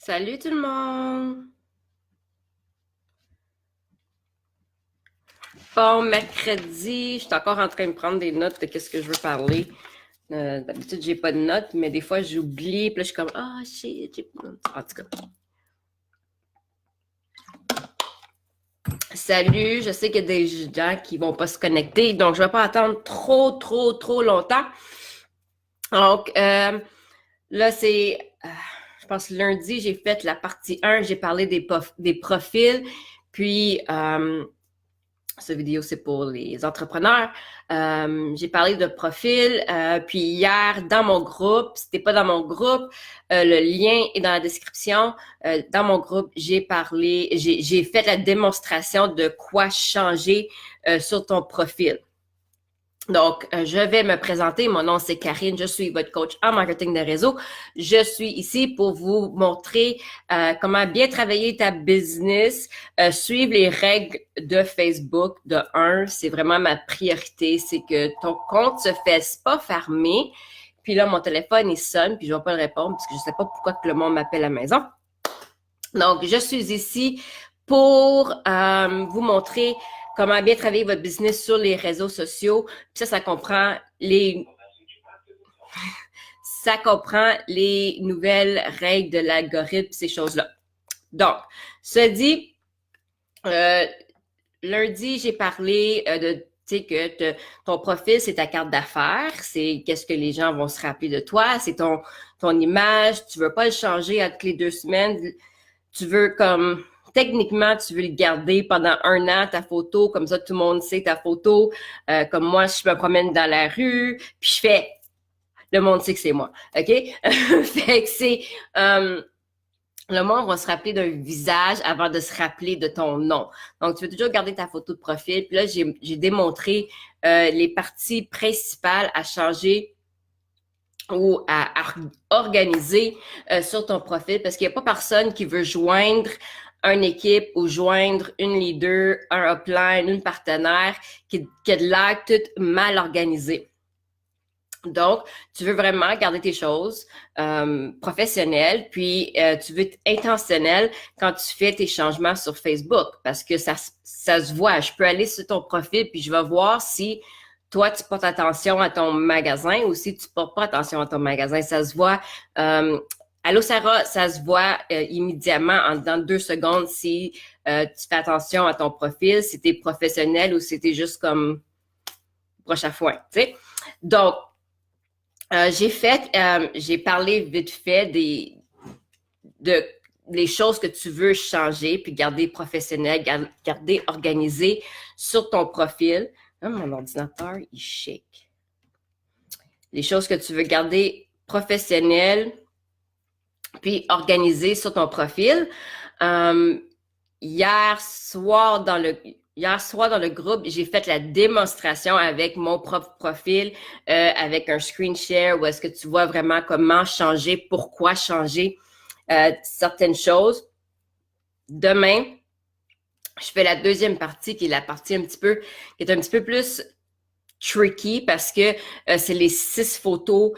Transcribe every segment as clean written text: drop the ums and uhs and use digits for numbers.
Salut tout le monde! Bon, mercredi, je suis encore en train de prendre des notes de qu'est-ce que je veux parler. D'habitude, j'ai pas de notes, mais des fois, j'oublie, puis là, je suis comme « Ah, shit, j'ai pas de notes. » En tout cas. Salut, je sais qu'il y a des gens qui vont pas se connecter, donc je vais pas attendre trop longtemps. Donc, là, je pense lundi, j'ai fait la partie 1, j'ai parlé des profils, puis cette vidéo, c'est pour les entrepreneurs. J'ai parlé de profil. Puis hier, dans mon groupe, si t'es pas dans mon groupe, le lien est dans la description. Dans mon groupe, j'ai fait la démonstration de quoi changer sur ton profil. Donc, je vais me présenter. Mon nom, c'est Karine. Je suis votre coach en marketing de réseau. Je suis ici pour vous montrer comment bien travailler ta business, suivre les règles de Facebook. De un, c'est vraiment ma priorité. C'est que ton compte se fasse pas fermer. Puis là, mon téléphone, il sonne, puis je vais pas le répondre parce que je sais pas pourquoi que le monde m'appelle à la maison. Donc, je suis ici pour vous montrer comment bien travailler votre business sur les réseaux sociaux. Puis ça comprend les nouvelles règles de l'algorithme, ces choses-là. Donc, ce dit, lundi, j'ai parlé de tu sais que ton profil, c'est ta carte d'affaires, c'est qu'est-ce que les gens vont se rappeler de toi, c'est ton image, tu veux pas le changer à toutes les 2 semaines, tu veux comme techniquement, tu veux le garder pendant 1 an, ta photo, comme ça tout le monde sait ta photo. Comme moi, je me promène dans la rue, puis je fais, le monde sait que c'est moi, OK? Fait que c'est, le monde va se rappeler d'un visage avant de se rappeler de ton nom. Donc, tu veux toujours garder ta photo de profil. Puis là, j'ai démontré les parties principales à changer ou à organiser sur ton profil parce qu'il n'y a pas personne qui veut joindre une équipe ou joindre une leader, un upline, une partenaire qui a de l'air tout mal organisé. Donc, tu veux vraiment garder tes choses professionnelles, puis tu veux être intentionnel quand tu fais tes changements sur Facebook parce que ça se voit. Je peux aller sur ton profil, puis je vais voir si toi, tu portes attention à ton magasin ou si tu portes pas attention à ton magasin. Ça se voit. Allô, Sarah, ça se voit immédiatement dans 2 secondes si tu fais attention à ton profil, si tu es professionnel ou si tu es juste comme broche à foin, tu sais. Donc, j'ai parlé vite fait des choses que tu veux changer, puis garder professionnel, garder organisé sur ton profil. Ah, mon ordinateur, il shake. Les choses que tu veux garder professionnelles, puis organisées sur ton profil. Hier soir, dans le groupe, j'ai fait la démonstration avec mon propre profil, avec un screen share où est-ce que tu vois vraiment comment changer, pourquoi changer certaines choses. Demain, je fais la deuxième partie qui est la partie qui est un petit peu plus tricky parce que c'est les 6 photos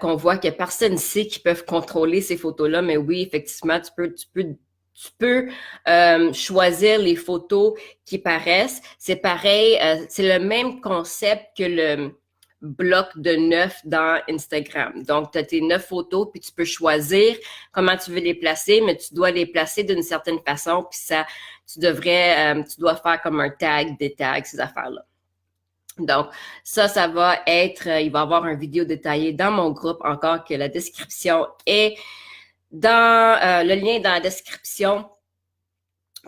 qu'on voit que personne ne sait qui peuvent contrôler ces photos-là. Mais oui, effectivement, tu peux choisir les photos qui paraissent. C'est pareil, c'est le même concept que le bloc de 9 dans Instagram. Donc, tu as tes 9 photos, puis tu peux choisir comment tu veux les placer, mais tu dois les placer d'une certaine façon, puis tu dois faire comme un tag, des tags, ces affaires-là. Donc, ça va être, il va y avoir une vidéo détaillée dans mon groupe, encore que la description est le lien est dans la description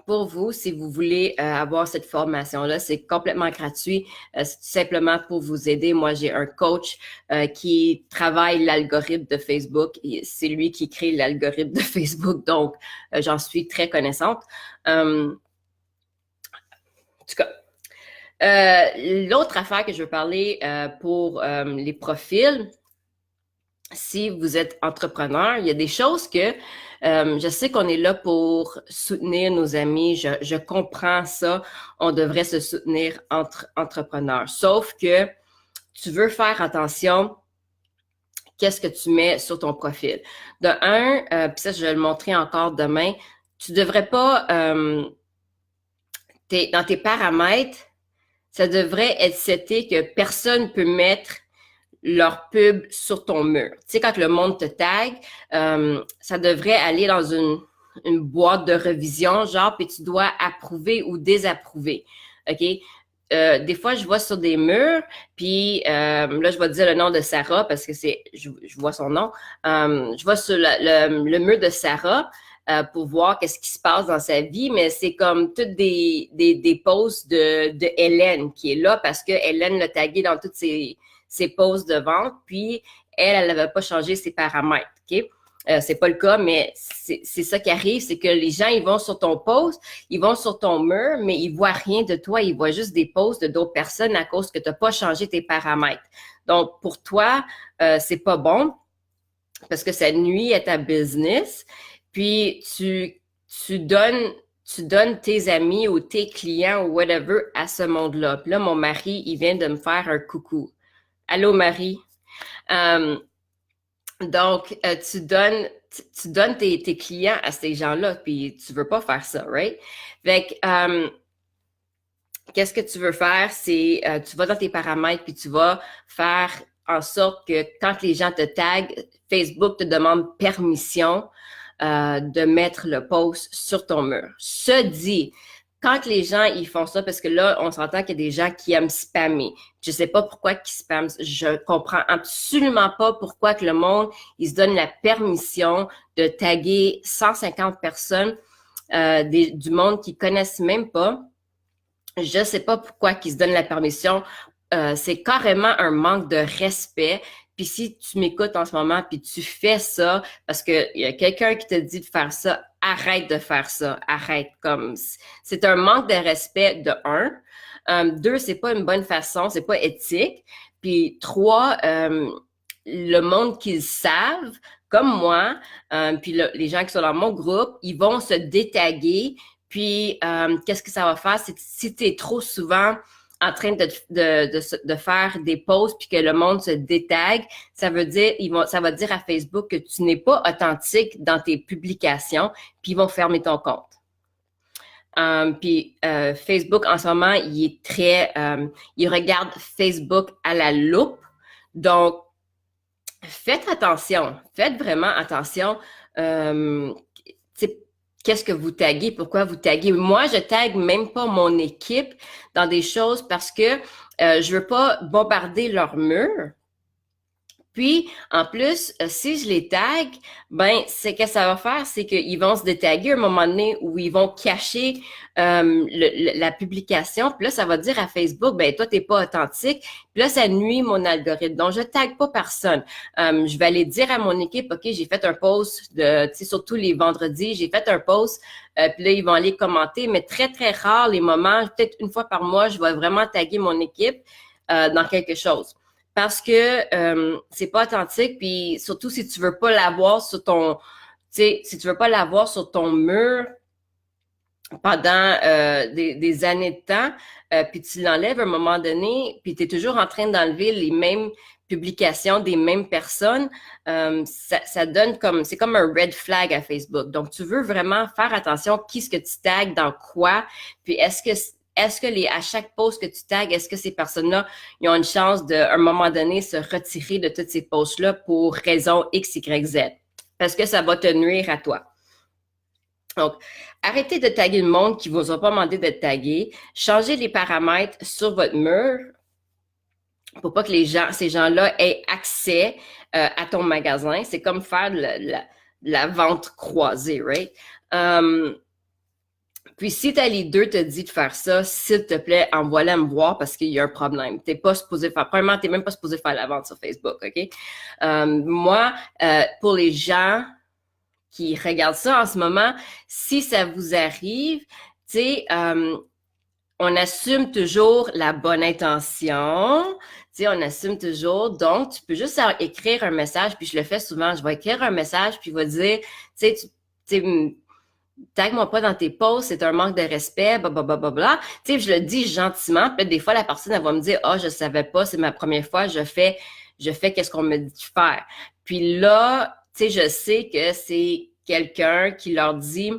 pour vous si vous voulez avoir cette formation-là. C'est complètement gratuit. C'est tout simplement pour vous aider. Moi, j'ai un coach qui travaille l'algorithme de Facebook. C'est lui qui crée l'algorithme de Facebook, donc j'en suis très connaissante. En tout cas, l'autre affaire que je veux parler pour les profils, si vous êtes entrepreneur, il y a des choses que je sais qu'on est là pour soutenir nos amis. Je comprends ça. On devrait se soutenir entre entrepreneurs. Sauf que tu veux faire attention qu'est-ce que tu mets sur ton profil. De un, puis ça, je vais le montrer encore demain, tu devrais pas, dans tes paramètres, ça devrait être seté que personne ne peut mettre leur pub sur ton mur. Tu sais, quand le monde te tag, ça devrait aller dans une boîte de revision, genre, puis tu dois approuver ou désapprouver. OK? Des fois, je vois sur des murs, puis là, je vais dire le nom de Sarah parce que je vois son nom. Je vois sur le mur de Sarah pour voir qu'est-ce qui se passe dans sa vie, mais c'est comme toutes des posts de Hélène qui est là parce que Hélène l'a tagué dans toutes ses posts de vente, puis elle n'avait pas changé ses paramètres. OK? C'est pas le cas, mais c'est ça qui arrive, c'est que les gens, ils vont sur ton post, ils vont sur ton mur, mais ils voient rien de toi, ils voient juste des posts de d'autres personnes à cause que tu n'as pas changé tes paramètres. Donc, pour toi, c'est pas bon parce que ça nuit à ta business. Puis, tu donnes tes amis ou tes clients ou whatever à ce monde-là. Puis là, mon mari, il vient de me faire un coucou. Allô, Marie? Donc, tu donnes tes clients à ces gens-là, puis tu veux pas faire ça, right? Fait que, qu'est-ce que tu veux faire? C'est, tu vas dans tes paramètres, puis tu vas faire en sorte que quand les gens te taguent, Facebook te demande permission de mettre le post sur ton mur. Ce dit, quand les gens, ils font ça, parce que là, on s'entend qu'il y a des gens qui aiment spammer. Je sais pas pourquoi ils spamment. Je comprends absolument pas pourquoi que le monde, il se donne la permission de taguer 150 personnes du monde qu'ils connaissent même pas. Je sais pas pourquoi qu'ils se donnent la permission. C'est carrément un manque de respect. Puis si tu m'écoutes en ce moment, puis tu fais ça, parce qu'il y a quelqu'un qui te dit de faire ça, arrête de faire ça. Arrête. Comme c'est un manque de respect de un. Deux, c'est pas une bonne façon, c'est pas éthique. Puis trois, le monde qu'ils savent, comme moi, puis les gens qui sont dans mon groupe, ils vont se détaguer. Puis qu'est-ce que ça va faire? C'est si tu es trop souvent en train de faire des posts puis que le monde se détague, ça veut dire ça va dire à Facebook que tu n'es pas authentique dans tes publications, puis ils vont fermer ton compte. Puis Facebook en ce moment, il est très, il regarde Facebook à la loupe, donc faites attention, faites vraiment attention. Qu'est-ce que vous taguez? Pourquoi vous taguez? Moi, je tague même pas mon équipe dans des choses parce que je veux pas bombarder leur mur. Puis, en plus, si je les tag, ben, c'est que ça va faire, c'est qu'ils vont se détaguer à un moment donné où ils vont cacher la publication. Puis là, ça va dire à Facebook, ben, toi, t'es pas authentique. Puis là, ça nuit mon algorithme. Donc, je tag pas personne. Je vais aller dire à mon équipe, OK, j'ai fait un post tu sais, surtout les vendredis, j'ai fait un post. Puis là, ils vont aller commenter, mais très, très rare les moments, peut-être une fois par mois, je vais vraiment taguer mon équipe dans quelque chose. Parce que c'est pas authentique, puis surtout si tu veux pas l'avoir sur ton, tu sais, si tu veux pas l'avoir sur ton mur pendant des années de temps, puis tu l'enlèves à un moment donné, puis tu es toujours en train d'enlever les mêmes publications des mêmes personnes, ça donne comme, c'est comme un red flag à Facebook. Donc, tu veux vraiment faire attention qui est-ce que tu tagues, dans quoi, puis est-ce que à chaque post que tu tags, est-ce que ces personnes-là, ils ont une chance de, à un moment donné, se retirer de toutes ces posts-là pour raison X, Y, Z? Parce que ça va te nuire à toi. Donc, arrêtez de taguer le monde qui ne vous a pas demandé d'être tagué. Changez les paramètres sur votre mur pour pas que ces gens-là aient accès à ton magasin. C'est comme faire de la vente croisée, right? Puis si ta leader te dit de faire ça, s'il te plaît, envoie-la me voir parce qu'il y a un problème. T'es pas supposé faire, premièrement, t'es même pas supposé faire la vente sur Facebook, OK? Moi, pour les gens qui regardent ça en ce moment, si ça vous arrive, tu sais, on assume toujours la bonne intention, tu sais, on assume toujours. Donc, tu peux juste écrire un message, puis je le fais souvent, je vais écrire un message, puis je vais dire, tu sais, tag-moi pas dans tes posts, c'est un manque de respect, blablabla. Tu sais, je le dis gentiment, puis des fois, la personne, elle va me dire, je savais pas, c'est ma première fois, je fais je fais qu'est-ce qu'on me dit de faire. Puis là, tu sais, je sais que c'est quelqu'un qui leur dit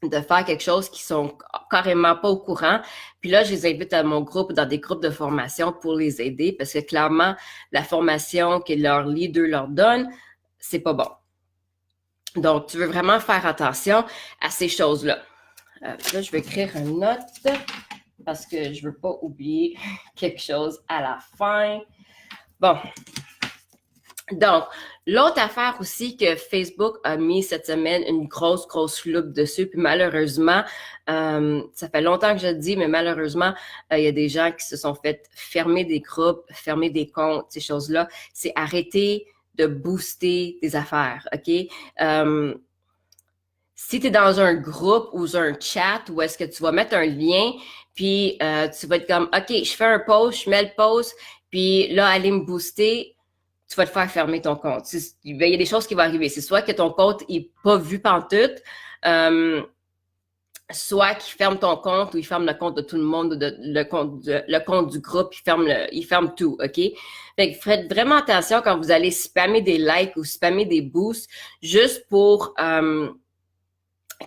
de faire quelque chose qui sont carrément pas au courant. Puis là, je les invite à mon groupe, dans des groupes de formation pour les aider parce que clairement, la formation que leur leader leur donne, c'est pas bon. Donc, tu veux vraiment faire attention à ces choses-là. Là, je vais écrire une note parce que je veux pas oublier quelque chose à la fin. Bon. Donc, l'autre affaire aussi que Facebook a mis cette semaine une grosse loupe dessus, puis malheureusement, ça fait longtemps que je le dis, mais malheureusement, il y a des gens qui se sont fait fermer des groupes, fermer des comptes, ces choses-là. C'est arrêter de booster des affaires, OK? Si tu es dans un groupe ou un chat où est-ce que tu vas mettre un lien, puis tu vas être comme, OK, je fais un post, je mets le post, puis là, allez me booster, tu vas te faire fermer ton compte. Il y a des choses qui vont arriver. C'est soit que ton compte n'est pas vu pantoute, soit qu'il ferme ton compte ou il ferme le compte de tout le monde, le compte du groupe, il ferme tout, OK? Fait que faites vraiment attention quand vous allez spammer des likes ou spammer des boosts juste pour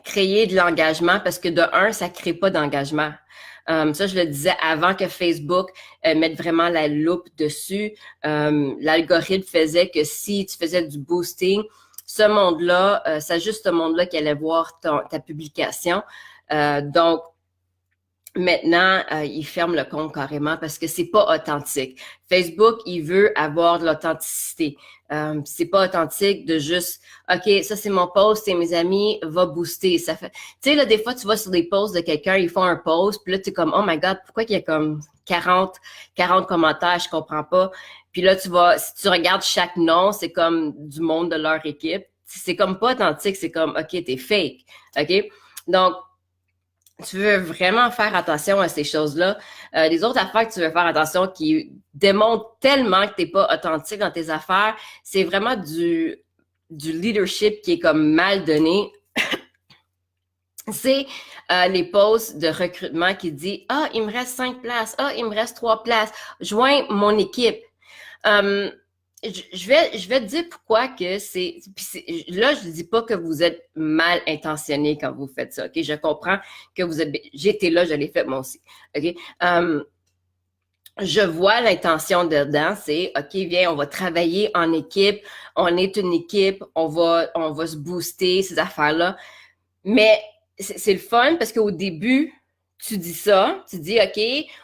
créer de l'engagement parce que de un, ça crée pas d'engagement. Ça, je le disais avant que Facebook mette vraiment la loupe dessus. L'algorithme faisait que si tu faisais du boosting, ce monde-là, c'est juste ce monde-là qui allait voir ta publication. Donc, maintenant, il ferme le compte carrément parce que c'est pas authentique. Facebook, il veut avoir de l'authenticité. C'est pas authentique de juste, OK, ça c'est mon post, c'est mes amis, va booster. Ça fait, tu sais, là, des fois, tu vas sur des posts de quelqu'un, ils font un post, puis là, tu es comme, oh my God, pourquoi il y a comme 40 commentaires, je comprends pas. Puis là, si tu regardes chaque nom, c'est comme du monde de leur équipe. C'est comme pas authentique, c'est comme, OK, t'es fake. OK? Donc, tu veux vraiment faire attention à ces choses-là. Les autres affaires que tu veux faire attention qui démontrent tellement que tu n'es pas authentique dans tes affaires, c'est vraiment du leadership qui est comme mal donné. C'est les posts de recrutement qui disent « Ah, il me reste 5 places. Ah, il me reste 3 places. Joins mon équipe. » Je vais te dire pourquoi que c'est... Là, je ne dis pas que vous êtes mal intentionné quand vous faites ça, OK? Je comprends que vous êtes... J'étais là, je l'ai fait moi aussi, OK? Je vois l'intention dedans, c'est OK, viens, on va travailler en équipe, on est une équipe, on va se booster, ces affaires-là. Mais c'est le fun parce qu'au début, tu dis ça, tu dis OK,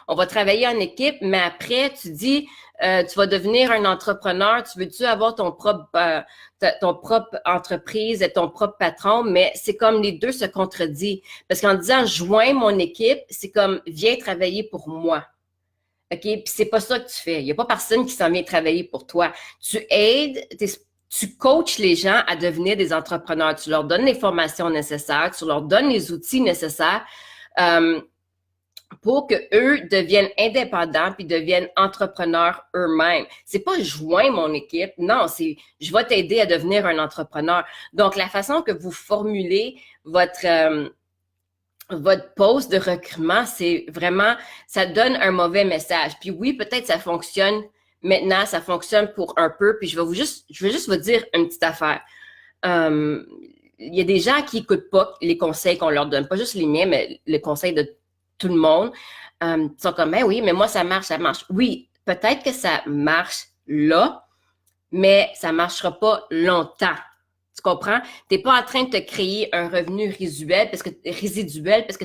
on va travailler en équipe, mais après, tu dis tu vas devenir un entrepreneur, tu veux-tu avoir ton propre entreprise et ton propre patron, mais c'est comme les deux se contredisent. Parce qu'en disant joins mon équipe, c'est comme viens travailler pour moi. OK? Puis c'est pas ça que tu fais. Il n'y a pas personne qui s'en vient travailler pour toi. Tu aides, tu coaches les gens à devenir des entrepreneurs. Tu leur donnes les formations nécessaires, tu leur donnes les outils nécessaires pour que eux deviennent indépendants puis deviennent entrepreneurs eux-mêmes. C'est pas joins mon équipe, non, c'est je vais t'aider à devenir un entrepreneur. Donc la façon que vous formulez votre poste de recrutement, c'est vraiment ça donne un mauvais message. Puis oui, peut-être ça fonctionne maintenant, ça fonctionne pour un peu. Puis je vais juste vous dire une petite affaire. Il y a des gens qui écoutent pas les conseils qu'on leur donne, pas juste les miens, mais les conseils de tout le monde. Ils sont comme, ben oui, mais moi, ça marche. Oui, peut-être que ça marche là, mais ça ne marchera pas longtemps. Tu comprends? Tu n'es pas en train de te créer un revenu résiduel parce que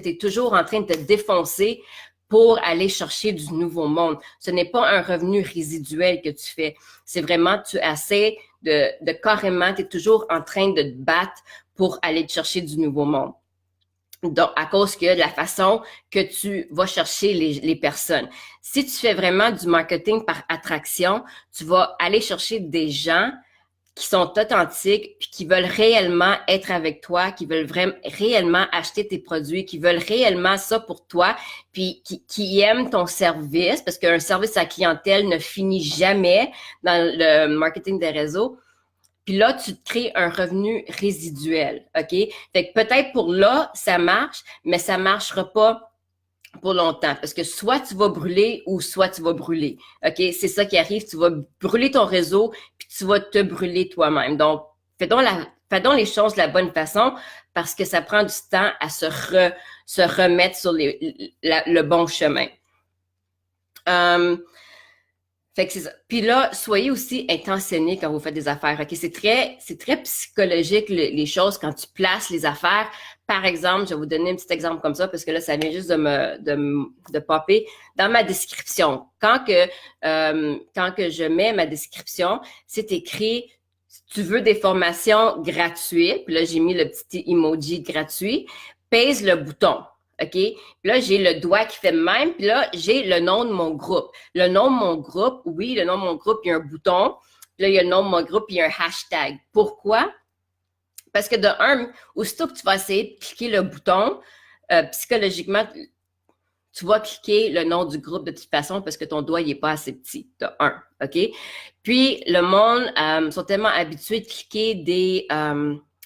tu es toujours en train de te défoncer pour aller chercher du nouveau monde. Ce n'est pas un revenu résiduel que tu fais. C'est vraiment, tu essaies de carrément, tu es toujours en train de te battre pour aller te chercher du nouveau monde. Donc, à cause que de la façon que tu vas chercher les personnes. Si tu fais vraiment du marketing par attraction, tu vas aller chercher des gens qui sont authentiques puis qui veulent réellement être avec toi, qui veulent vraiment réellement acheter tes produits, qui veulent réellement ça pour toi, puis qui aiment ton service, parce qu'un service à clientèle ne finit jamais dans le marketing des réseaux. Puis là, tu te crées un revenu résiduel, OK? Fait que peut-être pour là, ça marche, mais ça marchera pas pour longtemps. Parce que soit tu vas brûler ou soit tu vas brûler. OK? C'est ça qui arrive. Tu vas brûler ton réseau puis tu vas te brûler toi-même. Donc, fais donc les choses de la bonne façon parce que ça prend du temps à se remettre sur le bon chemin. Fait que c'est ça. Puis là, soyez aussi intentionné quand vous faites des affaires. OK? C'est très psychologique, les choses, quand tu places les affaires. Par exemple, je vais vous donner un petit exemple comme ça, parce que là, ça vient juste de popper. Dans ma description, quand que je mets ma description, c'est écrit, si tu veux des formations gratuites, puis là, j'ai mis le petit emoji gratuit, pèse le bouton. OK? Puis là, j'ai le doigt qui fait de même. Puis là, j'ai le nom de mon groupe. Le nom de mon groupe, oui, le nom de mon groupe, il y a un bouton. Puis là, il y a le nom de mon groupe, puis il y a un hashtag. Pourquoi? Parce que de un, aussitôt que tu vas essayer de cliquer le bouton, psychologiquement, tu vas cliquer le nom du groupe de toute façon parce que ton doigt, il n'est pas assez petit, de un, OK? Puis, le monde sont tellement habitués de cliquer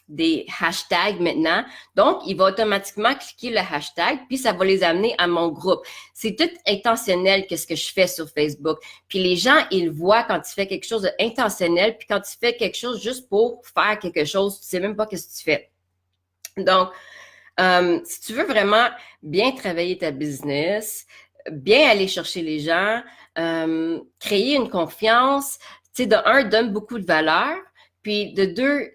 des hashtags maintenant. Donc, il va automatiquement cliquer le hashtag, puis ça va les amener à mon groupe. C'est tout intentionnel qu'est-ce que je fais sur Facebook. Puis les gens, ils voient quand tu fais quelque chose d'intentionnel, puis quand tu fais quelque chose juste pour faire quelque chose, tu sais même pas qu'est-ce que tu fais. Donc, si tu veux vraiment bien travailler ta business, bien aller chercher les gens, créer une confiance, tu sais, de un, donne beaucoup de valeur, puis de deux,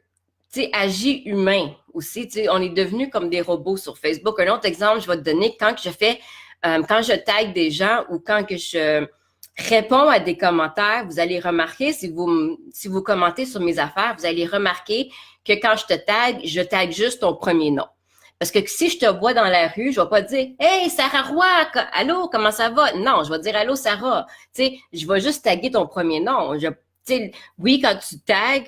tu sais, agis humain aussi. Tu sais, on est devenus comme des robots sur Facebook. Un autre exemple, je vais te donner quand je tag des gens ou quand que je réponds à des commentaires, vous allez remarquer, si vous commentez sur mes affaires, vous allez remarquer que quand je tag juste ton premier nom. Parce que si je te vois dans la rue, je vais pas te dire « Hey, Sarah Roy, allô, comment ça va? » Non, je vais dire « Allô, Sarah. » Tu sais, je vais juste taguer ton premier nom. Oui, quand tu tags,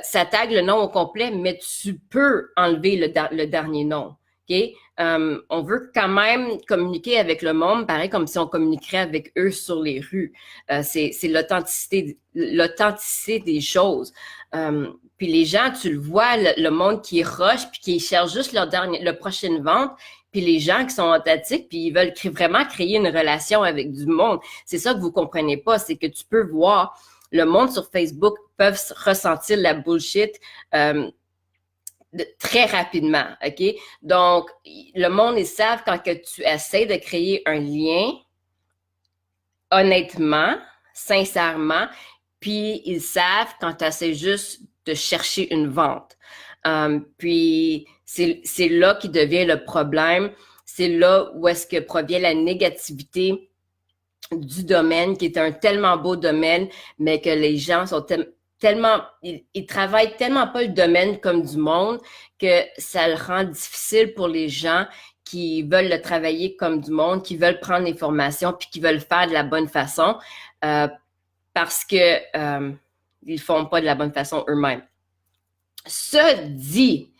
ça tag le nom au complet, mais tu peux enlever le dernier nom. OK? On veut quand même communiquer avec le monde, pareil comme si on communiquerait avec eux sur les rues. C'est l'authenticité des choses. Puis les gens, tu le vois, le monde qui rush, puis qui cherche juste le prochaine vente, puis les gens qui sont authentiques, puis ils veulent vraiment créer une relation avec du monde. C'est ça que vous comprenez pas, c'est que tu peux voir le monde sur Facebook peuvent ressentir la bullshit très rapidement, OK? Donc, le monde, ils savent quand que tu essaies de créer un lien, honnêtement, sincèrement, puis ils savent quand tu essaies juste de chercher une vente. Puis, c'est là qui devient le problème. C'est là où est-ce que provient la négativité du domaine, qui est un tellement beau domaine, mais que les gens sont ils travaillent tellement pas le domaine comme du monde que ça le rend difficile pour les gens qui veulent le travailler comme du monde, qui veulent prendre les formations, puis qui veulent faire de la bonne façon, parce que ils font pas de la bonne façon eux-mêmes. Ce dit,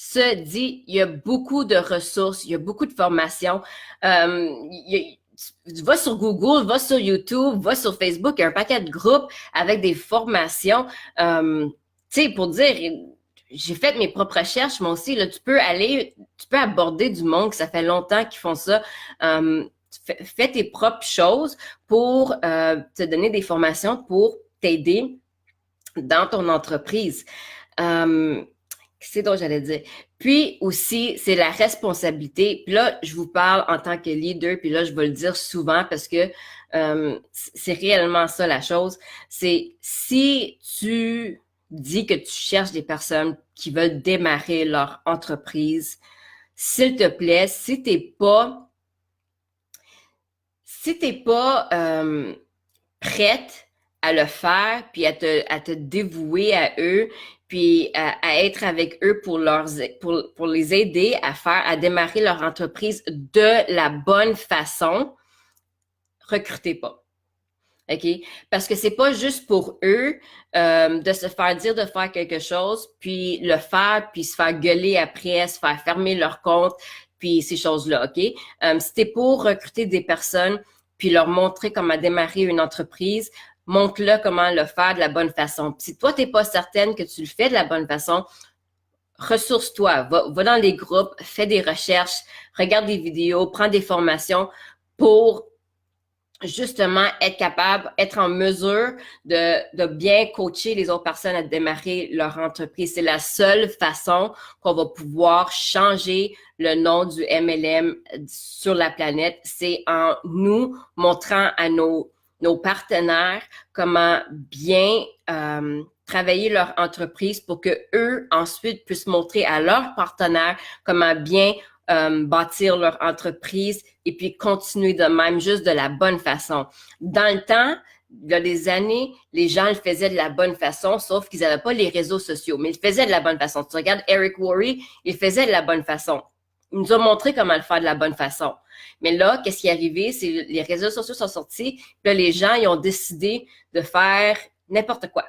il y a beaucoup de ressources, il y a beaucoup de formations. Va sur Google, va sur YouTube, va sur Facebook, il y a un paquet de groupes avec des formations. Tu sais, pour dire, j'ai fait mes propres recherches, moi aussi, là, tu peux aborder du monde que ça fait longtemps qu'ils font ça. Fais tes propres choses pour te donner des formations pour t'aider dans ton entreprise. Qu'est-ce que j'allais dire? Puis aussi, c'est la responsabilité. Puis là, je vous parle en tant que leader, puis là, je vais le dire souvent parce que c'est réellement ça la chose. C'est si tu dis que tu cherches des personnes qui veulent démarrer leur entreprise, s'il te plaît, si t'es pas prête à le faire, puis à te dévouer à eux, puis à être avec eux pour les aider à démarrer leur entreprise de la bonne façon, recrutez pas. OK? Parce que c'est pas juste pour eux de se faire dire de faire quelque chose, puis le faire, puis se faire gueuler après, se faire fermer leur compte, puis ces choses-là, OK? Si t'es pour recruter des personnes, puis leur montrer comment démarrer une entreprise, montre-le comment le faire de la bonne façon. Si toi, t'es pas certaine que tu le fais de la bonne façon, ressource-toi, va dans les groupes, fais des recherches, regarde des vidéos, prends des formations pour justement être capable, être en mesure de bien coacher les autres personnes à démarrer leur entreprise. C'est la seule façon qu'on va pouvoir changer le nom du MLM sur la planète. C'est en nous montrant à nos partenaires comment bien travailler leur entreprise pour que eux ensuite puissent montrer à leurs partenaires comment bien bâtir leur entreprise et puis continuer de même, juste de la bonne façon. Dans le temps, il y a des années, les gens le faisaient de la bonne façon, sauf qu'ils n'avaient pas les réseaux sociaux, mais ils le faisaient de la bonne façon. Tu regardes Eric Worre, il le faisait de la bonne façon. Il nous a montré comment le faire de la bonne façon. Mais là, qu'est-ce qui est arrivé? C'est les réseaux sociaux sont sortis, puis là, les gens, ils ont décidé de faire n'importe quoi.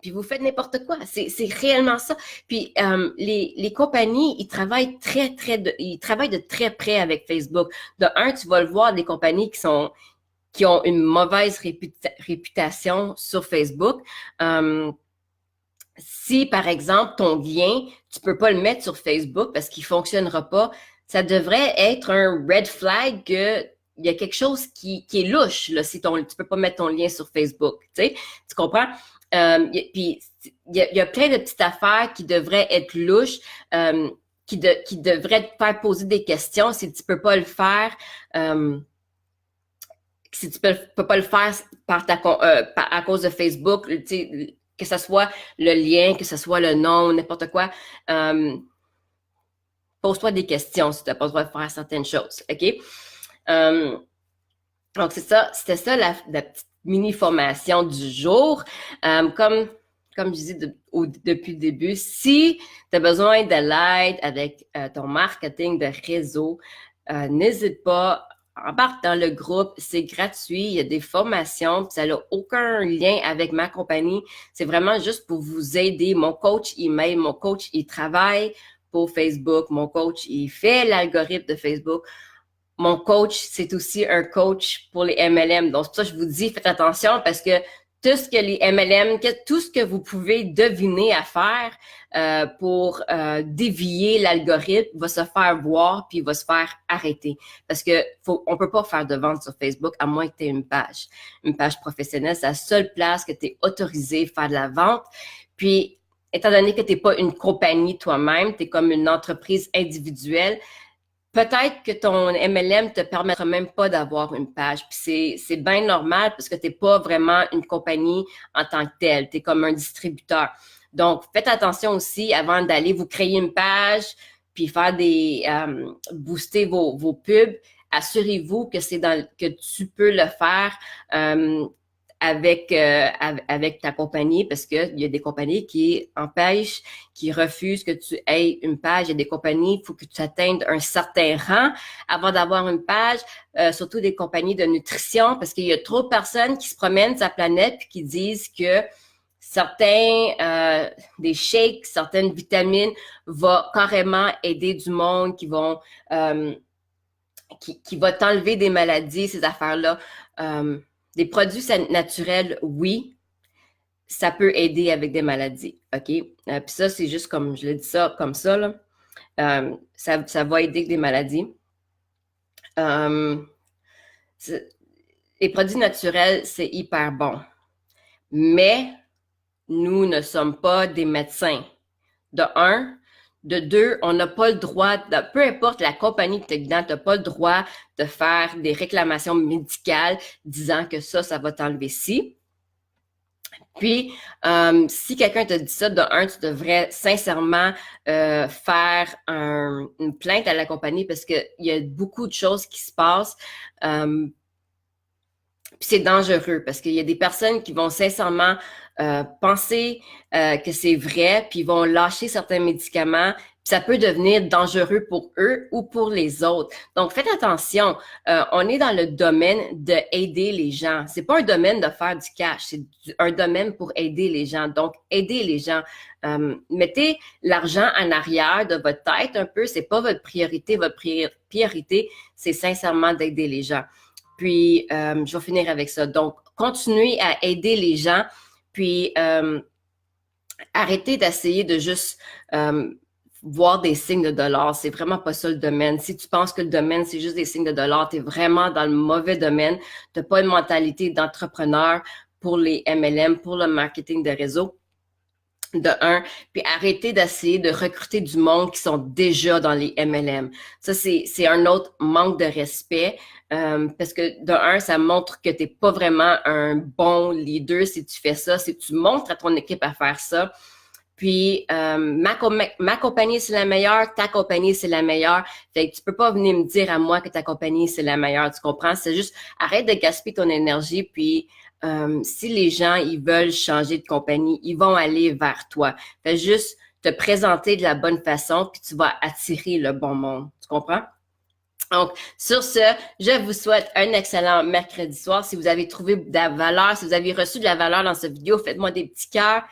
Puis vous faites n'importe quoi. C'est réellement ça. Puis les compagnies, ils travaillent de très près avec Facebook. De un, tu vas le voir, des compagnies qui ont une mauvaise réputation sur Facebook. Si, par exemple, ton lien, tu peux pas le mettre sur Facebook parce qu'il fonctionnera pas, ça devrait être un red flag que il y a quelque chose qui est louche là, si tu peux pas mettre ton lien sur Facebook. Tu comprends? Puis il y a plein de petites affaires qui devraient être louches, qui devraient te faire poser des questions si tu peux pas le faire. Si tu peux pas le faire à cause de Facebook, tu sais, que ce soit le lien, que ce soit le nom, n'importe quoi. Pose-toi des questions si tu n'as pas le droit de faire certaines choses, OK? Donc, c'était ça la petite mini-formation du jour. Comme je disais depuis le début, si tu as besoin de l'aide avec ton marketing de réseau, n'hésite pas, embarque dans le groupe, c'est gratuit, il y a des formations, ça n'a aucun lien avec ma compagnie, c'est vraiment juste pour vous aider. Mon coach, mon coach, il travaille pour Facebook, mon coach, il fait l'algorithme de Facebook. Mon coach, c'est aussi un coach pour les MLM. Donc, c'est pour ça que je vous dis, faites attention parce que tout ce que les MLM, tout ce que vous pouvez deviner à faire pour dévier l'algorithme va se faire voir puis va se faire arrêter. Parce que on peut pas faire de vente sur Facebook à moins que tu aies une page professionnelle. C'est la seule place que tu es autorisé à faire de la vente. Puis, étant donné que tu n'es pas une compagnie toi-même, tu es comme une entreprise individuelle, peut-être que ton MLM te permettra même pas d'avoir une page. Puis c'est bien normal parce que tu n'es pas vraiment une compagnie en tant que telle. Tu es comme un distributeur. Donc, faites attention aussi avant d'aller vous créer une page puis faire booster vos pubs. Assurez-vous que que tu peux le faire avec ta compagnie parce qu'il y a des compagnies qui empêchent, qui refusent que tu aies une page. Il y a des compagnies, il faut que tu atteignes un certain rang avant d'avoir une page, surtout des compagnies de nutrition parce qu'il y a trop de personnes qui se promènent sur la planète et qui disent que des shakes, certaines vitamines vont carrément aider du monde, qui va t'enlever des maladies, ces affaires-là. Des produits naturels, oui, ça peut aider avec des maladies, OK? Puis ça, c'est juste comme, je l'ai dit ça, comme ça, là. Ça va aider avec des maladies. Les produits naturels, c'est hyper bon. Mais, nous ne sommes pas des médecins. De un. De deux, on n'a pas le droit, peu importe la compagnie que tu es dedans, tu n'as pas le droit de faire des réclamations médicales disant que ça va t'enlever ci. Puis, si quelqu'un te dit ça, de un, tu devrais sincèrement faire une plainte à la compagnie parce qu'il y a beaucoup de choses qui se passent. Puis c'est dangereux parce qu'il y a des personnes qui vont sincèrement penser que c'est vrai, puis ils vont lâcher certains médicaments, puis ça peut devenir dangereux pour eux ou pour les autres. Donc, faites attention. On est dans le domaine d'aider les gens. C'est pas un domaine de faire du cash, c'est un domaine pour aider les gens. Donc, aidez les gens. Mettez l'argent en arrière de votre tête un peu. C'est pas votre priorité. Votre priorité, c'est sincèrement d'aider les gens. Puis, je vais finir avec ça. Donc, continuez à aider les gens. Puis, Arrêtez d'essayer de juste voir des signes de dollars. C'est vraiment pas ça le domaine. Si tu penses que le domaine, c'est juste des signes de dollars, tu es vraiment dans le mauvais domaine. Tu n'as pas une mentalité d'entrepreneur pour les MLM, pour le marketing de réseau. De un, puis arrêtez d'essayer de recruter du monde qui sont déjà dans les MLM. Ça, c'est un autre manque de respect parce que de un, ça montre que tu n'es pas vraiment un bon leader si tu fais ça, si tu montres à ton équipe à faire ça. Puis, ma compagnie, c'est la meilleure, ta compagnie, c'est la meilleure. Fait que tu peux pas venir me dire à moi que ta compagnie, c'est la meilleure, tu comprends? C'est juste, arrête de gaspiller ton énergie, puis si les gens, ils veulent changer de compagnie, ils vont aller vers toi. Fais juste te présenter de la bonne façon, puis tu vas attirer le bon monde. Tu comprends? Donc, sur ce, je vous souhaite un excellent mercredi soir. Si vous avez trouvé de la valeur, si vous avez reçu de la valeur dans cette vidéo, faites-moi des petits cœurs.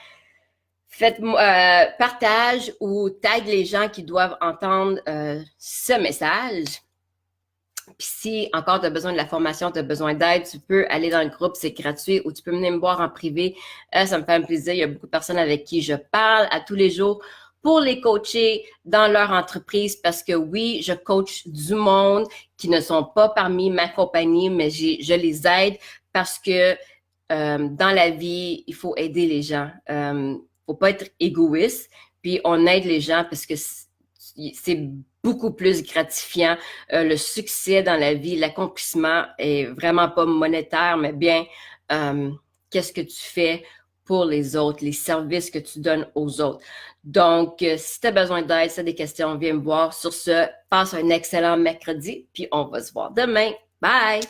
Faites-moi partage ou tag les gens qui doivent entendre ce message. Puis si encore tu as besoin de la formation, tu as besoin d'aide, tu peux aller dans le groupe, c'est gratuit, ou tu peux venir me voir en privé. Ça me fait un plaisir. Il y a beaucoup de personnes avec qui je parle à tous les jours pour les coacher dans leur entreprise parce que oui, je coach du monde qui ne sont pas parmi ma compagnie, mais je les aide parce que dans la vie, il faut aider les gens. Faut pas être égoïste, puis on aide les gens parce que c'est beaucoup plus gratifiant. Le succès dans la vie, l'accomplissement est vraiment pas monétaire, mais bien qu'est-ce que tu fais pour les autres, les services que tu donnes aux autres. Donc, si tu as besoin d'aide, si tu as des questions, viens me voir. Sur ce, passe un excellent mercredi, puis on va se voir demain. Bye!